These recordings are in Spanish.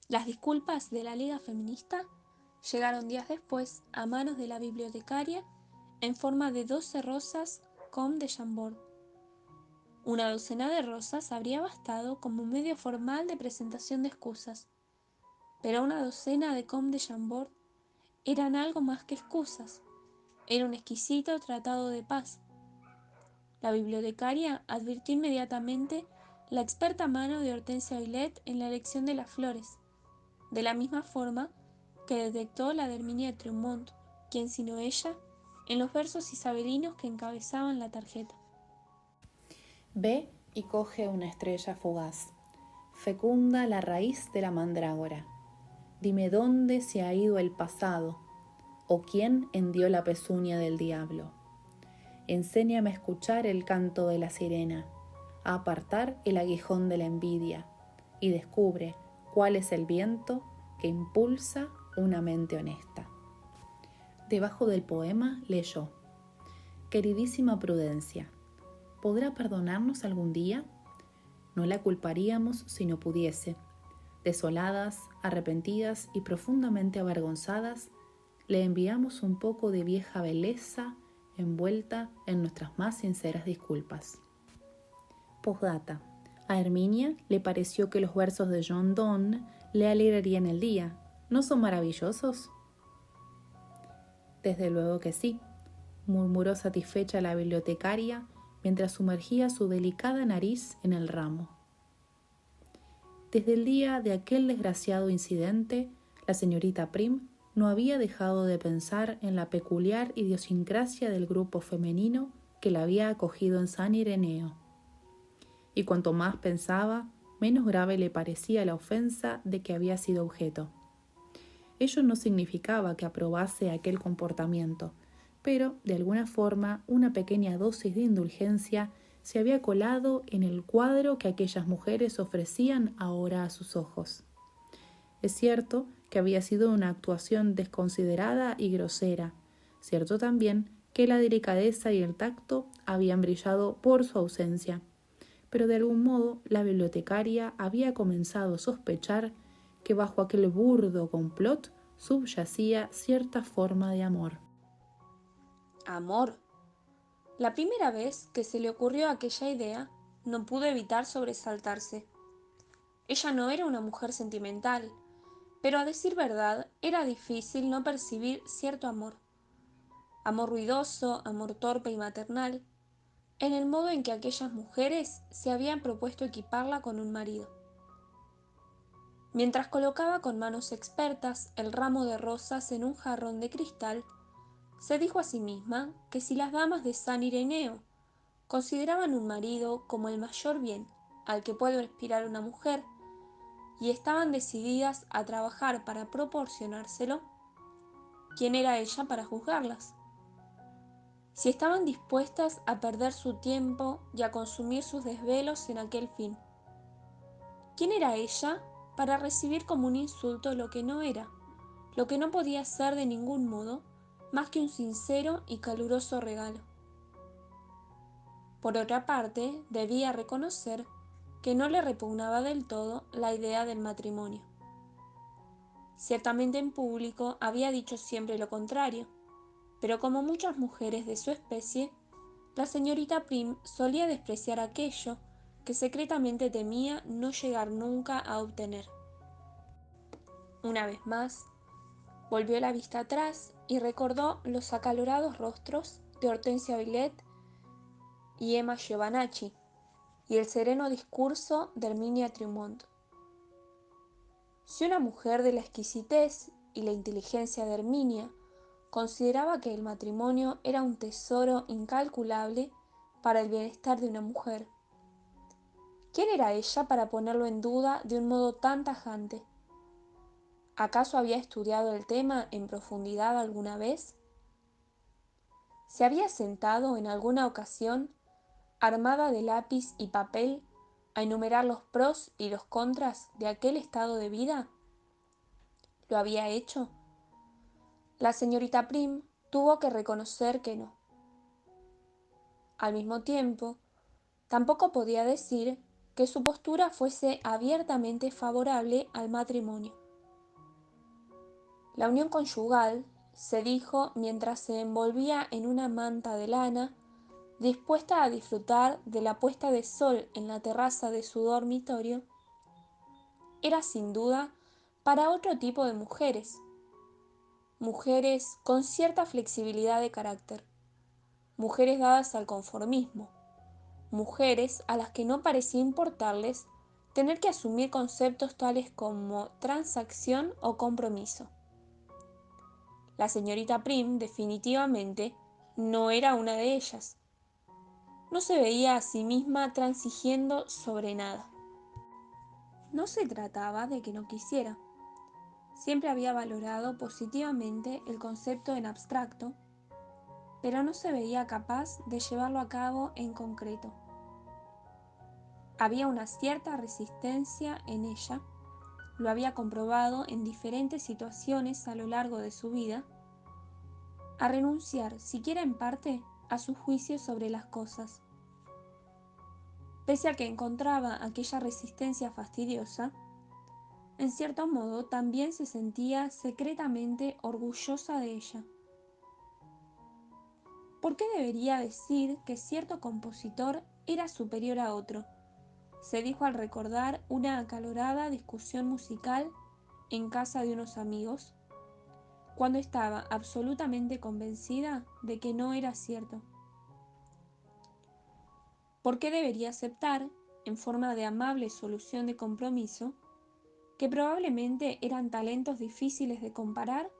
Las disculpas de la Liga Feminista llegaron días después a manos de la bibliotecaria en forma de 12 rosas Comme de Chambord. Una docena de rosas habría bastado como medio formal de presentación de excusas, pero una docena de Comme de Chambord eran algo más que excusas, era un exquisito tratado de paz. La bibliotecaria advirtió inmediatamente la experta mano de Hortensia Villette en la elección de las flores, de la misma forma que detectó la de Herminia Trumont, quien sino ella, en los versos isabelinos que encabezaban la tarjeta. Ve y coge una estrella fugaz, fecunda la raíz de la mandrágora. Dime dónde se ha ido el pasado, o quién hendió la pezuña del diablo. Enséñame a escuchar el canto de la sirena, a apartar el aguijón de la envidia, y descubre cuál es el viento que impulsa una mente honesta. Debajo del poema leyó: Queridísima Prudencia, ¿podrá perdonarnos algún día? No la culparíamos si no pudiese. Desoladas, arrepentidas y profundamente avergonzadas, le enviamos un poco de vieja belleza envuelta en nuestras más sinceras disculpas. Postdata. A Herminia le pareció que los versos de John Donne le alegrarían el día. ¿No son maravillosos? Desde luego que sí, murmuró satisfecha la bibliotecaria mientras sumergía su delicada nariz en el ramo. Desde el día de aquel desgraciado incidente, la señorita Prim no había dejado de pensar en la peculiar idiosincrasia del grupo femenino que la había acogido en San Ireneo. Y cuanto más pensaba, menos grave le parecía la ofensa de que había sido objeto. Ello no significaba que aprobase aquel comportamiento, pero, de alguna forma, una pequeña dosis de indulgencia se había colado en el cuadro que aquellas mujeres ofrecían ahora a sus ojos. Es cierto que había sido una actuación desconsiderada y grosera, cierto también que la delicadeza y el tacto habían brillado por su ausencia, pero de algún modo la bibliotecaria había comenzado a sospechar que bajo aquel burdo complot subyacía cierta forma de amor. Amor. La primera vez que se le ocurrió aquella idea, no pudo evitar sobresaltarse. Ella no era una mujer sentimental, pero a decir verdad, era difícil no percibir cierto amor. Amor ruidoso, amor torpe y maternal, en el modo en que aquellas mujeres se habían propuesto equiparla con un marido. Mientras colocaba con manos expertas el ramo de rosas en un jarrón de cristal, se dijo a sí misma que si las damas de San Ireneo consideraban un marido como el mayor bien al que puede aspirar una mujer y estaban decididas a trabajar para proporcionárselo, ¿quién era ella para juzgarlas? Si estaban dispuestas a perder su tiempo y a consumir sus desvelos en aquel fin, ¿quién era ella para recibir como un insulto lo que no era, lo que no podía ser de ningún modo más que un sincero y caluroso regalo? Por otra parte, debía reconocer que no le repugnaba del todo la idea del matrimonio. Ciertamente en público había dicho siempre lo contrario, pero como muchas mujeres de su especie, la señorita Prim solía despreciar aquello que secretamente temía no llegar nunca a obtener. Una vez más, volvió la vista atrás y recordó los acalorados rostros de Hortensia Villette y Emma Giovanacci y el sereno discurso de Herminia Trumont. Si una mujer de la exquisitez y la inteligencia de Herminia consideraba que el matrimonio era un tesoro incalculable para el bienestar de una mujer, ¿quién era ella para ponerlo en duda de un modo tan tajante? ¿Acaso había estudiado el tema en profundidad alguna vez? ¿Se había sentado en alguna ocasión, armada de lápiz y papel, a enumerar los pros y los contras de aquel estado de vida? ¿Lo había hecho? La señorita Prim tuvo que reconocer que no. Al mismo tiempo, tampoco podía decir que su postura fuese abiertamente favorable al matrimonio. La unión conyugal, se dijo mientras se envolvía en una manta de lana, dispuesta a disfrutar de la puesta de sol en la terraza de su dormitorio, era sin duda para otro tipo de mujeres, mujeres con cierta flexibilidad de carácter, mujeres dadas al conformismo, mujeres a las que no parecía importarles tener que asumir conceptos tales como transacción o compromiso. La señorita Prim definitivamente no era una de ellas. No se veía a sí misma transigiendo sobre nada. No se trataba de que no quisiera. Siempre había valorado positivamente el concepto en abstracto, pero no se veía capaz de llevarlo a cabo en concreto. Había una cierta resistencia en ella, lo había comprobado en diferentes situaciones a lo largo de su vida, a renunciar, siquiera en parte, a su juicio sobre las cosas. Pese a que encontraba aquella resistencia fastidiosa, en cierto modo también se sentía secretamente orgullosa de ella. ¿Por qué debería decir que cierto compositor era superior a otro?, se dijo al recordar una acalorada discusión musical en casa de unos amigos, cuando estaba absolutamente convencida de que no era cierto. ¿Por qué debería aceptar, en forma de amable solución de compromiso, que probablemente eran talentos difíciles de comparar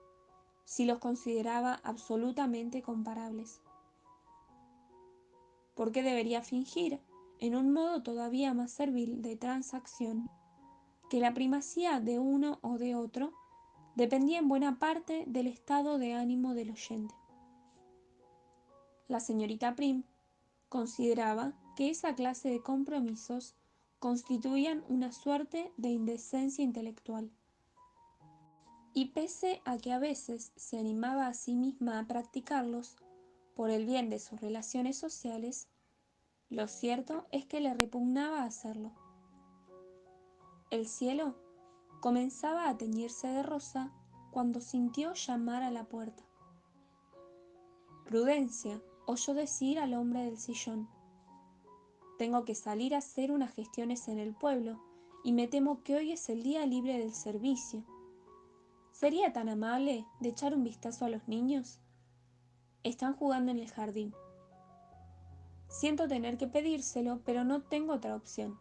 si los consideraba absolutamente comparables? ¿Por qué debería fingir, en un modo todavía más servil de transacción, que la primacía de uno o de otro dependía en buena parte del estado de ánimo del oyente? La señorita Prim consideraba que esa clase de compromisos constituían una suerte de indecencia intelectual. Y pese a que a veces se animaba a sí misma a practicarlos por el bien de sus relaciones sociales, lo cierto es que le repugnaba hacerlo. El cielo comenzaba a teñirse de rosa cuando sintió llamar a la puerta. Prudencia, oyó decir al hombre del sillón. Tengo que salir a hacer unas gestiones en el pueblo y me temo que hoy es el día libre del servicio. ¿Sería tan amable de echar un vistazo a los niños? Están jugando en el jardín. Siento tener que pedírselo, pero no tengo otra opción.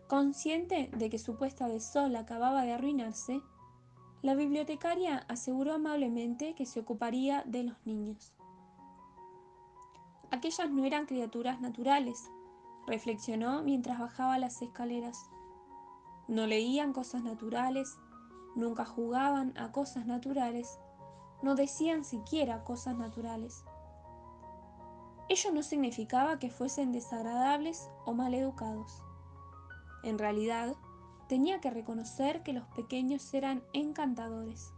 Consciente de que su puesta de sol acababa de arruinarse, la bibliotecaria aseguró amablemente que se ocuparía de los niños. Aquellas no eran criaturas naturales, reflexionó mientras bajaba las escaleras. No leían cosas naturales, nunca jugaban a cosas naturales, no decían siquiera cosas naturales. Ello no significaba que fuesen desagradables o mal educados. En realidad, tenía que reconocer que los pequeños eran encantadores,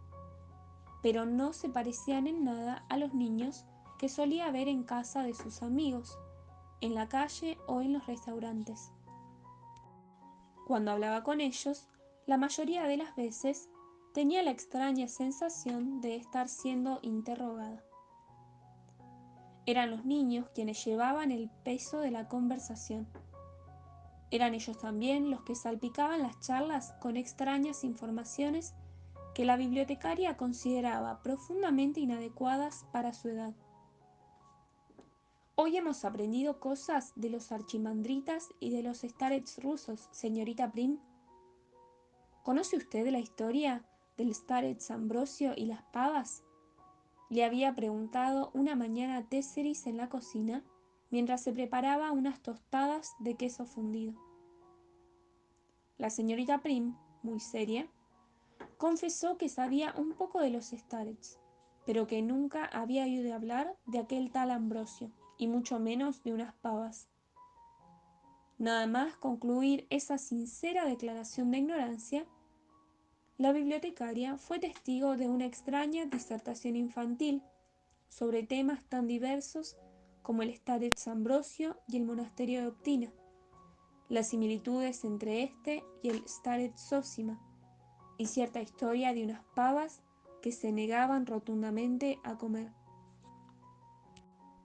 pero no se parecían en nada a los niños que solía ver en casa de sus amigos, en la calle o en los restaurantes. Cuando hablaba con ellos, la mayoría de las veces tenía la extraña sensación de estar siendo interrogada. Eran los niños quienes llevaban el peso de la conversación. Eran ellos también los que salpicaban las charlas con extrañas informaciones que la bibliotecaria consideraba profundamente inadecuadas para su edad. Hoy hemos aprendido cosas de los archimandritas y de los starets rusos, señorita Prim. ¿Conoce usted la historia del starets Ambrosio y las pavas?, le había preguntado una mañana Tesseris en la cocina, mientras se preparaba unas tostadas de queso fundido. La señorita Prim, muy seria, confesó que sabía un poco de los starets, pero que nunca había oído hablar de aquel tal Ambrosio, y mucho menos de unas pavas. Nada más concluir esa sincera declaración de ignorancia, la bibliotecaria fue testigo de una extraña disertación infantil sobre temas tan diversos como el Starets Ambrosio y el monasterio de Optina, las similitudes entre este y el Starets Zósima, y cierta historia de unas pavas que se negaban rotundamente a comer.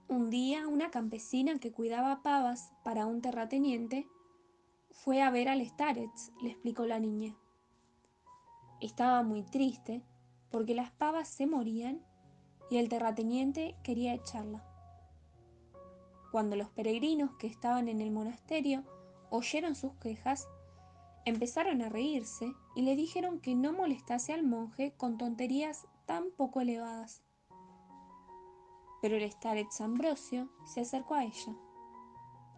Un día, una campesina que cuidaba pavas para un terrateniente fue a ver al Starets, le explicó la niña. Estaba muy triste porque las pavas se morían y el terrateniente quería echarla. Cuando los peregrinos que estaban en el monasterio oyeron sus quejas, empezaron a reírse y le dijeron que no molestase al monje con tonterías tan poco elevadas. Pero el starets Ambrosio se acercó a ella.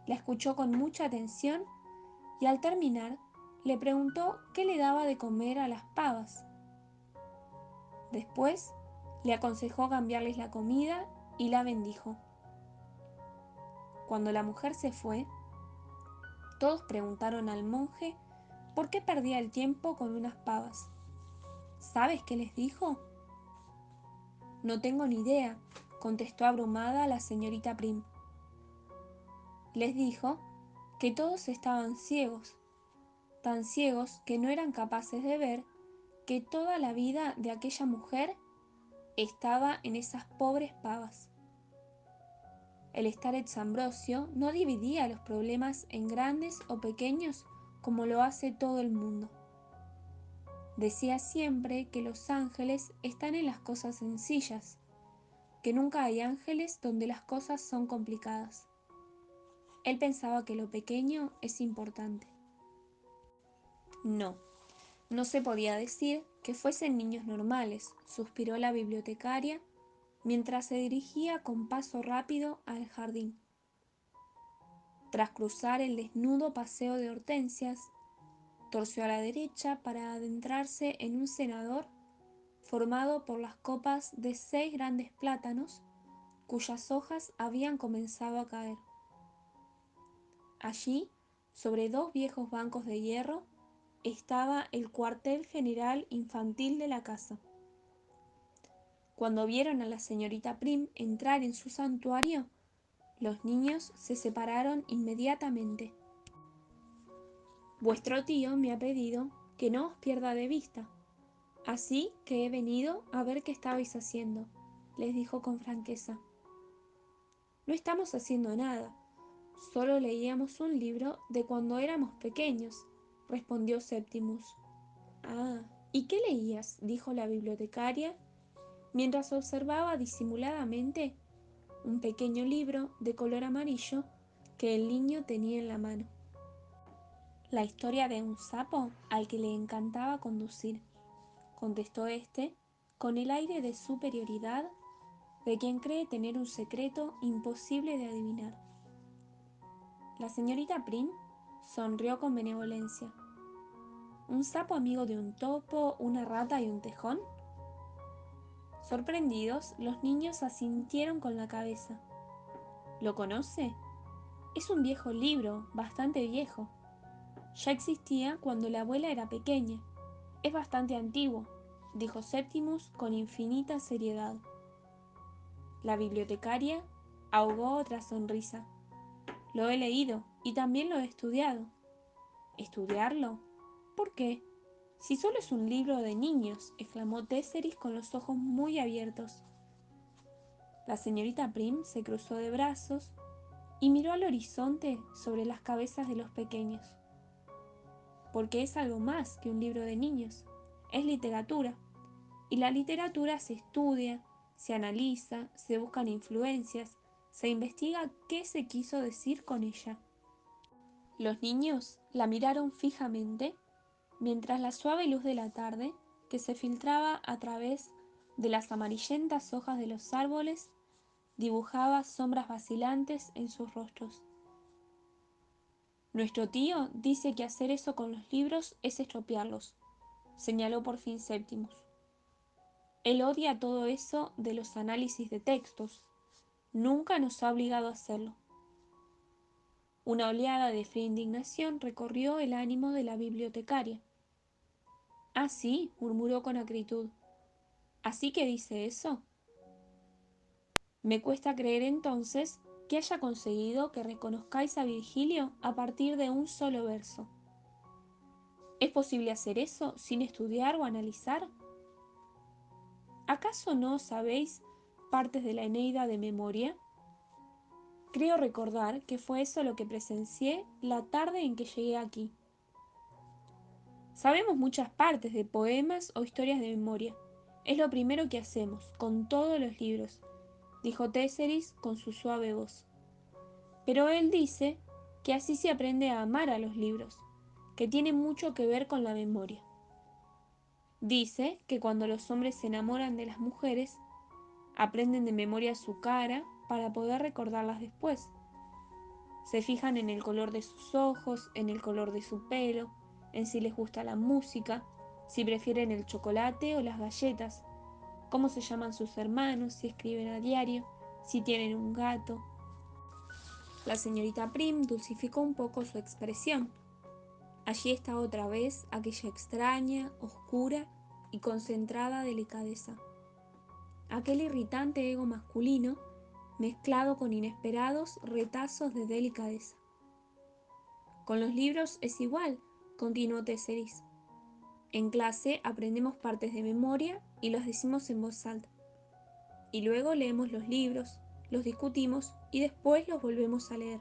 La escuchó con mucha atención y al terminar le preguntó qué le daba de comer a las pavas. Después le aconsejó cambiarles la comida y la bendijo. Cuando la mujer se fue, todos preguntaron al monje por qué perdía el tiempo con unas pavas. ¿Sabes qué les dijo? No tengo ni idea, contestó abrumada la señorita Prim. Les dijo que todos estaban ciegos, tan ciegos que no eran capaces de ver que toda la vida de aquella mujer estaba en esas pobres pavas. El starets Ambrosio no dividía los problemas en grandes o pequeños como lo hace todo el mundo. Decía siempre que los ángeles están en las cosas sencillas, que nunca hay ángeles donde las cosas son complicadas. Él pensaba que lo pequeño es importante. No, no se podía decir que fuesen niños normales, suspiró la bibliotecaria mientras se dirigía con paso rápido al jardín. Tras cruzar el desnudo paseo de hortensias, torció a la derecha para adentrarse en un cenador formado por las copas de 6 grandes plátanos cuyas hojas habían comenzado a caer. Allí, sobre 2 viejos bancos de hierro, estaba el cuartel general infantil de la casa. Cuando vieron a la señorita Prim entrar en su santuario, los niños se separaron inmediatamente. Vuestro tío me ha pedido que no os pierda de vista, así que he venido a ver qué estabais haciendo, les dijo con franqueza. No estamos haciendo nada, solo leíamos un libro de cuando éramos pequeños, respondió Septimus. Ah, ¿y qué leías? Dijo la bibliotecaria, mientras observaba disimuladamente un pequeño libro de color amarillo que el niño tenía en la mano. La historia de un sapo al que le encantaba conducir, contestó éste con el aire de superioridad de quien cree tener un secreto imposible de adivinar. La señorita Prim sonrió con benevolencia. ¿Un sapo amigo de un topo, una rata y un tejón? Sorprendidos, los niños asintieron con la cabeza. ¿Lo conoce? Es un viejo libro, bastante viejo. Ya existía cuando la abuela era pequeña. Es bastante antiguo, dijo Septimus con infinita seriedad. La bibliotecaria ahogó otra sonrisa. Lo he leído y también lo he estudiado. ¿Estudiarlo? ¿Por qué? Si solo es un libro de niños, exclamó Tesseris con los ojos muy abiertos. La señorita Prim se cruzó de brazos y miró al horizonte sobre las cabezas de los pequeños. Porque es algo más que un libro de niños, es literatura, y la literatura se estudia, se analiza, se buscan influencias, se investiga qué se quiso decir con ella. Los niños la miraron fijamente mientras la suave luz de la tarde, que se filtraba a través de las amarillentas hojas de los árboles, dibujaba sombras vacilantes en sus rostros. Nuestro tío dice que hacer eso con los libros es estropearlos, señaló por fin Septimus. Él odia todo eso de los análisis de textos. Nunca nos ha obligado a hacerlo. Una oleada de fría indignación recorrió el ánimo de la bibliotecaria. Ah, sí, murmuró con acritud. ¿Así que dice eso? Me cuesta creer entonces que haya conseguido que reconozcáis a Virgilio a partir de un solo verso. ¿Es posible hacer eso sin estudiar o analizar? ¿Acaso no sabéis partes de la Eneida de memoria? Creo recordar que fue eso lo que presencié la tarde en que llegué aquí. Sabemos muchas partes de poemas o historias de memoria. Es lo primero que hacemos, con todos los libros, dijo Téseris con su suave voz. Pero él dice que así se aprende a amar a los libros, que tiene mucho que ver con la memoria. Dice que cuando los hombres se enamoran de las mujeres, aprenden de memoria su cara para poder recordarlas después. Se fijan en el color de sus ojos, en el color de su pelo, en si les gusta la música, si prefieren el chocolate o las galletas, cómo se llaman sus hermanos, si escriben a diario, si tienen un gato. La señorita Prim dulcificó un poco su expresión. Allí está otra vez aquella extraña, oscura y concentrada delicadeza. Aquel irritante ego masculino mezclado con inesperados retazos de delicadeza. Con los libros es igual, continuó Téseris. En clase aprendemos partes de memoria y los decimos en voz alta. Y luego leemos los libros, los discutimos y después los volvemos a leer.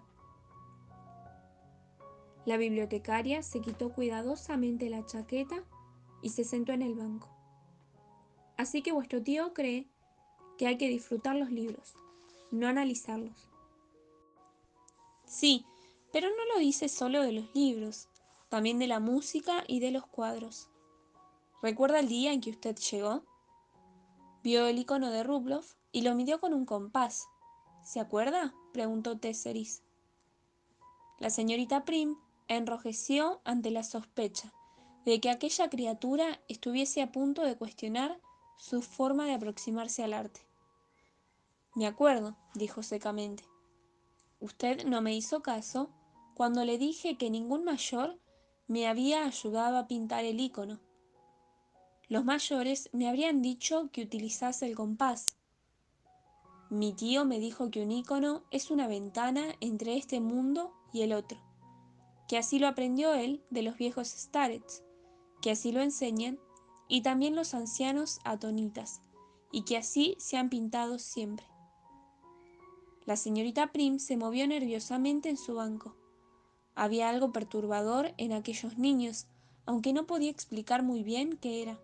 La bibliotecaria se quitó cuidadosamente la chaqueta y se sentó en el banco. Así que vuestro tío cree que hay que disfrutar los libros, no analizarlos. Sí, pero no lo dice solo de los libros, también de la música y de los cuadros. ¿Recuerda el día en que usted llegó? Vio el icono de Rubloff y lo midió con un compás. ¿Se acuerda?, preguntó Téseris. La señorita Prim enrojeció ante la sospecha de que aquella criatura estuviese a punto de cuestionar su forma de aproximarse al arte. Me acuerdo, dijo secamente. Usted no me hizo caso cuando le dije que ningún mayor me había ayudado a pintar el icono. Los mayores me habrían dicho que utilizase el compás. Mi tío me dijo que un icono es una ventana entre este mundo y el otro, que así lo aprendió él de los viejos starets, que así lo enseñan, y también los ancianos atonitas, y que así se han pintado siempre. La señorita Prim se movió nerviosamente en su banco. Había algo perturbador en aquellos niños, aunque no podía explicar muy bien qué era.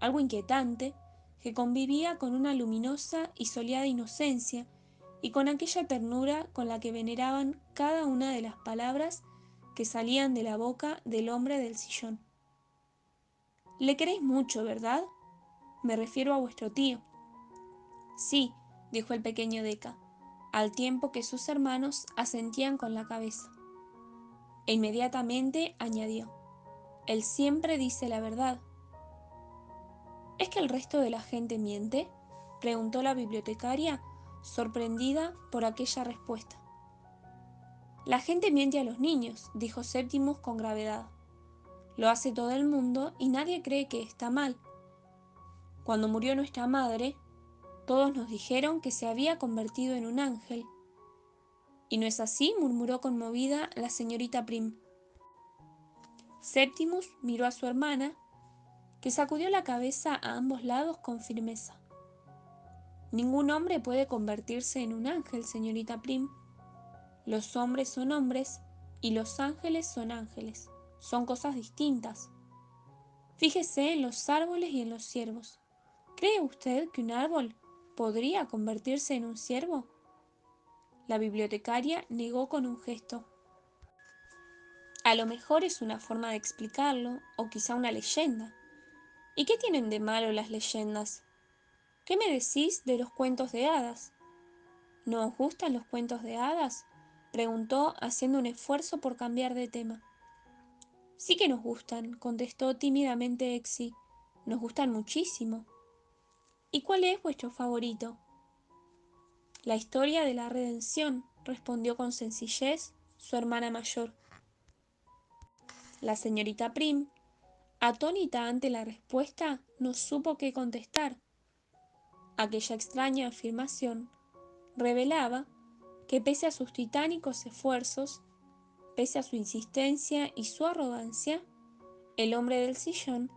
Algo inquietante, que convivía con una luminosa y soleada inocencia y con aquella ternura con la que veneraban cada una de las palabras que salían de la boca del hombre del sillón. Le queréis mucho, ¿verdad? Me refiero a vuestro tío. Sí, dijo el pequeño Deca, al tiempo que sus hermanos asentían con la cabeza. E inmediatamente añadió, él siempre dice la verdad. ¿Es que el resto de la gente miente?, preguntó la bibliotecaria, sorprendida por aquella respuesta. La gente miente a los niños, dijo Septimus con gravedad. Lo hace todo el mundo y nadie cree que está mal. Cuando murió nuestra madre, todos nos dijeron que se había convertido en un ángel. ¿Y no es así?, murmuró conmovida la señorita Prim. Septimus miró a su hermana, que sacudió la cabeza a ambos lados con firmeza. Ningún hombre puede convertirse en un ángel, señorita Prim. Los hombres son hombres y los ángeles son ángeles. Son cosas distintas. Fíjese en los árboles y en los ciervos. ¿Cree usted que un árbol podría convertirse en un ciervo? La bibliotecaria negó con un gesto. A lo mejor es una forma de explicarlo, o quizá una leyenda. ¿Y qué tienen de malo las leyendas? ¿Qué me decís de los cuentos de hadas? ¿No os gustan los cuentos de hadas?, preguntó, haciendo un esfuerzo por cambiar de tema. Sí que nos gustan, contestó tímidamente Exi. Nos gustan muchísimo. ¿Y cuál es vuestro favorito? La historia de la redención, respondió con sencillez su hermana mayor. La señorita Prim, atónita ante la respuesta, no supo qué contestar. Aquella extraña afirmación revelaba que pese a sus titánicos esfuerzos, pese a su insistencia y su arrogancia, el hombre del sillón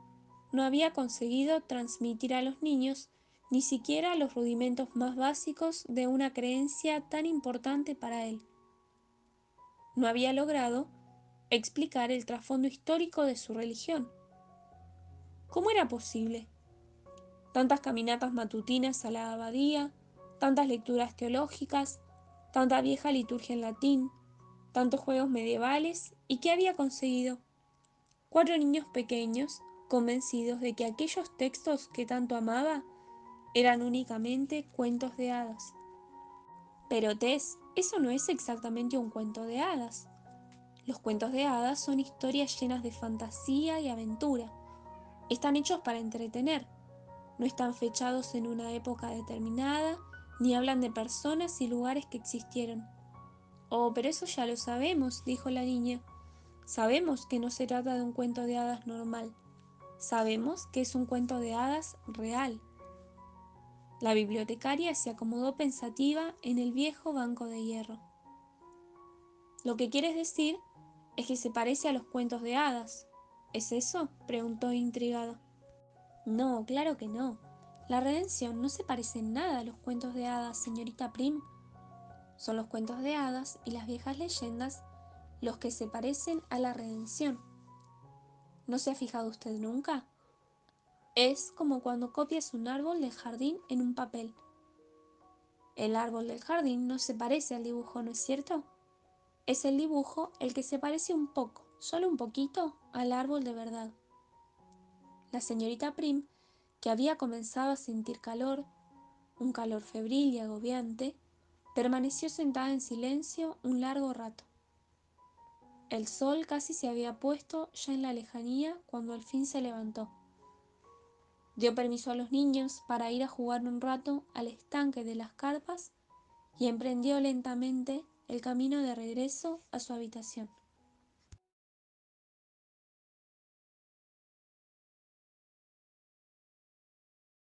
no había conseguido transmitir a los niños ni siquiera los rudimentos más básicos de una creencia tan importante para él. No había logrado explicar el trasfondo histórico de su religión. ¿Cómo era posible? Tantas caminatas matutinas a la abadía, tantas lecturas teológicas, tanta vieja liturgia en latín, tantos juegos medievales, ¿y qué había conseguido? 4 niños pequeños, convencidos de que aquellos textos que tanto amaba eran únicamente cuentos de hadas. Pero Tess, eso no es exactamente un cuento de hadas. Los cuentos de hadas son historias llenas de fantasía y aventura. Están hechos para entretener. No están fechados en una época determinada, ni hablan de personas y lugares que existieron. Oh, pero eso ya lo sabemos, dijo la niña. Sabemos que no se trata de un cuento de hadas normal. Sabemos que es un cuento de hadas real. La bibliotecaria se acomodó pensativa en el viejo banco de hierro. ¿Lo que quieres decir es que se parece a los cuentos de hadas? ¿Es eso?, preguntó intrigada. No, claro que no. La redención no se parece en nada a los cuentos de hadas, señorita Prim. Son los cuentos de hadas y las viejas leyendas los que se parecen a la redención. ¿No se ha fijado usted nunca? Es como cuando copias un árbol del jardín en un papel. El árbol del jardín no se parece al dibujo, ¿no es cierto? Es el dibujo el que se parece un poco, solo un poquito, al árbol de verdad. La señorita Prim, que había comenzado a sentir calor, un calor febril y agobiante, permaneció sentada en silencio un largo rato. El sol casi se había puesto ya en la lejanía cuando al fin se levantó. Dio permiso a los niños para ir a jugar un rato al estanque de las carpas y emprendió lentamente el camino de regreso a su habitación.